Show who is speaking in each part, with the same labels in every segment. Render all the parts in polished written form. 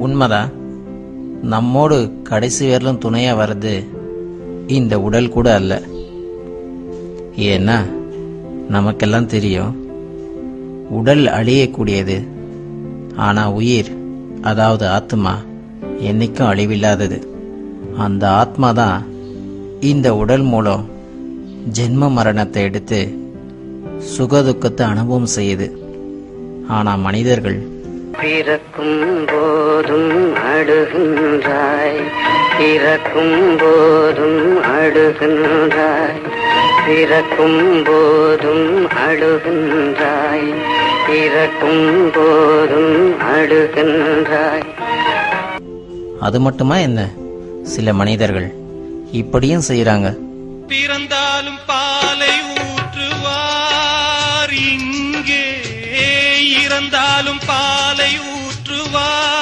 Speaker 1: உண்மைதான், நம்மோடு கடைசி வரலும் துணையா வர்றது இந்த உடல் கூட அல்ல. ஏன்னா நமக்கெல்லாம் தெரியும், உடல் அழியக்கூடியது. ஆனா உயிர், அதாவது ஆத்மா, என்னைக்கும் அழிவில்லாதது. அந்த ஆத்மா தான் இந்த உடல் மூலம் ஜென்ம மரணத்தை எடுத்து சுகதுக்கத்தை அனுபவம் செய்யுது. ஆனா மனிதர்கள்
Speaker 2: பிறக்கும் போதும் அழுகின்றாய், பிறக்கும் போதும் அழுகின்றாய், பிறக்கும் போதும் அழுகின்றாய், பிறக்கும் போதும் அழுகின்றாய்.
Speaker 1: அது மட்டுமா என்ன, சில மனிதர்கள் இப்படியும் செய்யறாங்க.
Speaker 3: பிறந்தாலும் பாலை ஊற்றுவார், இங்கே இறந்தாலும் பாலை ஊற்றுவார்.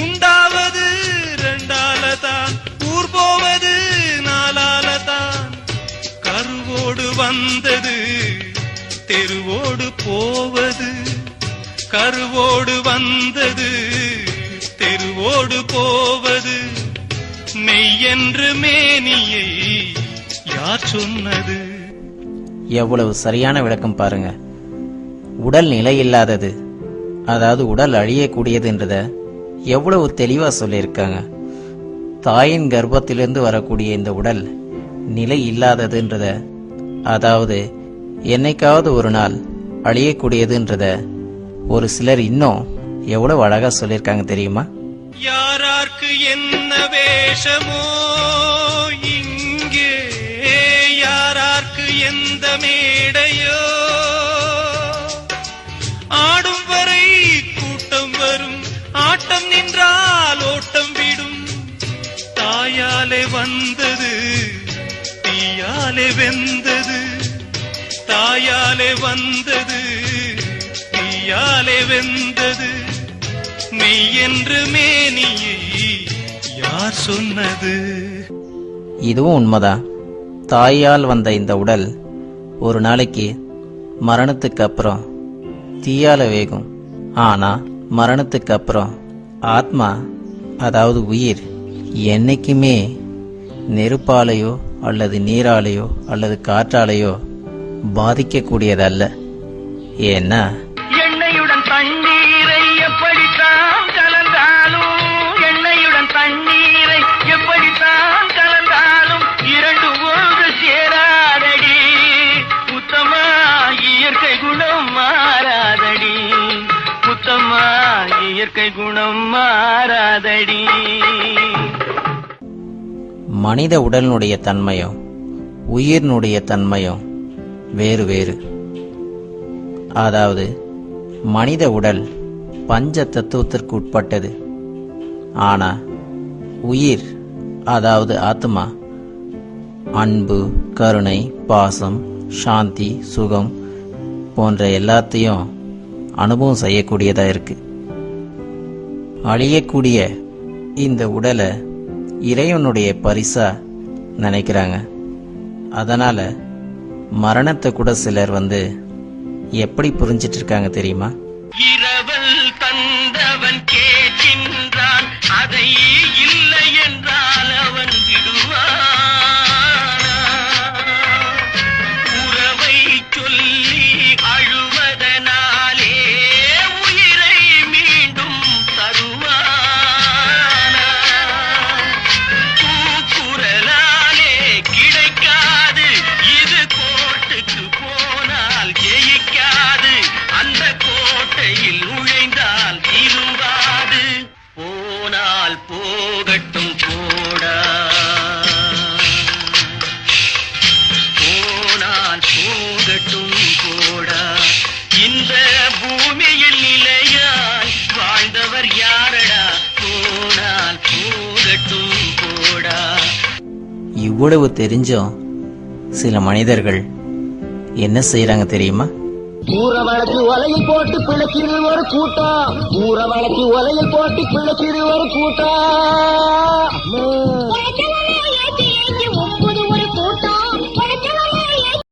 Speaker 3: உண்டாவது ரெண்டாலதான், ஊர் போவது நாலாலதான். கருவோடு வந்தது தெருவோடு போவது, கருவோடு வந்தது தெருவோடு போவது. மெய்யென்று மேனியை யார் சொன்னது?
Speaker 1: எவ்வளவு சரியான விளக்கம் பாருங்க. உடல் நிலையில்லாதது, அதாவது உடல் அழியக்கூடியதுன்றத எவ்வளவு தெளிவா சொல்லியிருக்காங்க. தாயின் கர்ப்பத்திலிருந்து வரக்கூடிய இந்த உடல் நிலை இல்லாததுன்றத, அதாவது என்னைக்காவது ஒரு நாள் அழியக்கூடியதுன்றத ஒரு சிலர் இன்னும் எவ்வளவு அழகா சொல்லியிருக்காங்க தெரியுமா?
Speaker 3: யாரார்க்கு என்ன வேஷமோ இங்கே, யாரார்க்கு எந்த மேடையோ, ஆடும் வரை கூட்டம் வரும், ஆட்டம் நின்றால் ஓட்டம் விடும். தாயாலே வந்தது தீயாலே வெந்தது, தாயாலே வந்தது தீயாலே வெந்தது. மெய்யென்று மேனியை யார் சொன்னது?
Speaker 1: இதுவும் உண்மைதான். தாயால் வந்த இந்த உடல் ஒரு நாளைக்கு மரணத்துக்கு அப்புறம் தீயால வேகும். ஆனா மரணத்துக்கு அப்புறம் ஆத்மா, அதாவது உயிர், என்னைக்குமே நெருப்பாலையோ அல்லது நீராலையோ அல்லது காற்றாலையோ பாதிக்கக்கூடியதல்ல. ஏன்னா
Speaker 2: எண்ணெயுடன் தண்ணீரை எப்படித்தான் கலந்தாலும், எண்ணெயுடன் தண்ணீரை எப்படித்தான் கலந்தாலும் இரண்டு ஒன்று சேராதடி. உத்தமா இயற்கை குணம் மாறாதடி, உத்தமா இயற்கை குணம் மாறாதடி.
Speaker 1: மனித உடலினுடைய தன்மையும் உயிரினுடைய தன்மையும் வேறு வேறு. அதாவது மனித உடல் பஞ்ச தத்துவத்திற்கு உட்பட்டது. ஆனா உயிர், அதாவது ஆத்மா, அன்பு, கருணை, பாசம், சாந்தி, சுகம் போன்ற எல்லாத்தையும் அனுபவம் செய்யக்கூடியதா இருக்கு. அழியக்கூடிய இந்த உடலை இறைவனுடைய பரிசா நினைக்கிறாங்க. அதனால மரணத்தை கூட சிலர் எப்படி புரிஞ்சிட்டு இருக்காங்க தெரியுமா?
Speaker 2: இரவல் தந்தவன் கேட்கின்றான், அதை இல்லை என்றால் அவன் விடுவானா? உறவை சொல்லி அழுவதனாலே உயிரை மீண்டும் தருவானா? கூக்குரலாலே கிடைக்காது, இது கோர்ட்டுக்கு போனால் ஜெயிக்காது. அந்த கோட்டையில் நுழைந்தால் திரும்பாது. போனால் போகட்டும் போடா, போனால் போகட்டும் போடா. இந்த பூமியில் நிலையாய் வாழ்ந்தவர் யாரடா? போனால் போகட்டும் போடா.
Speaker 1: இவ்வளவு தெரிஞ்சும் சில மனிதர்கள் என்ன செய்யறாங்க தெரியுமா?
Speaker 4: ஊற வழக்கு ஒலையில் போட்டு பிழைக்கிறது ஒரு கூட்டம், ஊற வழக்கு ஒலையில் போட்டு பிழைக்கிறது ஒரு கூட்டம்.